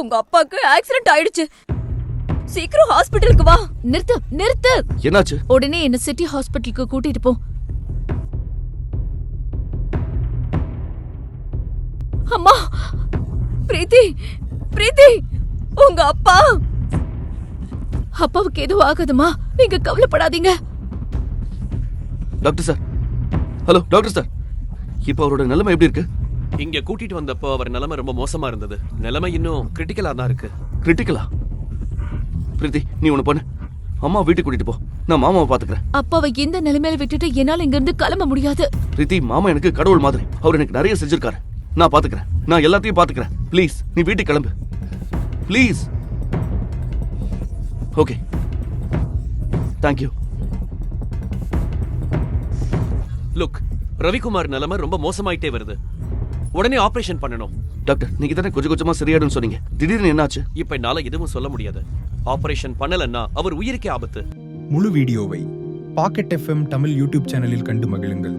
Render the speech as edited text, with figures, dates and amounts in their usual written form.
உங்க அப்பாக்கு ஆக்சிடென்ட் ஆயிடுச்சு. சீக்கிரம் ஹாஸ்பிடலுக்கு வா. நிறுத்து நிறுத்து. என்னாச்சு? உடனே என்ன சிட்டி ஹாஸ்பிடலுக்கு கூட்டிட்டு போ. அம்மா, பிரீத்தி, பிரீத்தி, உங்க அப்பா. அப்பாவுக்கு எதுவும் ஆகாதுமா, நீங்க கவலைப்படாதீங்க. Doctor sir, hello doctor sir, இப்போ அவரோட நிலைமை எப்படி இருக்கு? இங்க கூட்டிட்டு வந்தப்போ அவர் நிலைமை ரொம்ப மோசமா இருந்தது. நிலைமை இன்னும் கிரிட்டிக்கலா தான் இருக்கு. கிரிட்டிக்கலா? பிரீத்தி, நீ ஒண்ணு பண்ணு, அம்மா வீட்டுக்கு கூட்டிட்டு போ, நான் மாமாவை பாத்துக்கிறேன். அப்பாவை இந்த நிலைமையில விட்டுட்டு என்னால இங்க இருந்து கிளம்ப முடியாது. பிரீத்தி, மாமா எனக்கு கடவுள் மாதிரி. அவர் எனக்கு நிறைய செஞ்சிருக்காரு. நான் பாத்துக்கிறேன், நான் எல்லாத்தையும் பாத்துக்கிறேன். ப்ளீஸ் நீ வீட்டுக்கு கிளம்பு, please. Okay, thank you. Look, Ravikumar நிலைமை ரொம்ப மோசமாயிட்டே வருது. உடனே ஆபரேஷன் பண்ணணும். டாக்டர், நீங்க தானே கொஞ்சம் கொஞ்சமா சரியாடுன்னு சொன்னீங்க. திடீர்னு என்னாச்சு? இப்ப என்னால எதுவும் சொல்ல முடியாது. ஆபரேஷன் பண்ணலன்னா அவர் உயிருக்கே ஆபத்து. முழு வீடியோவை பாக்கெட் FM தமிழ் யூடியூப் சேனலில் கண்டு மகிழுங்கள்.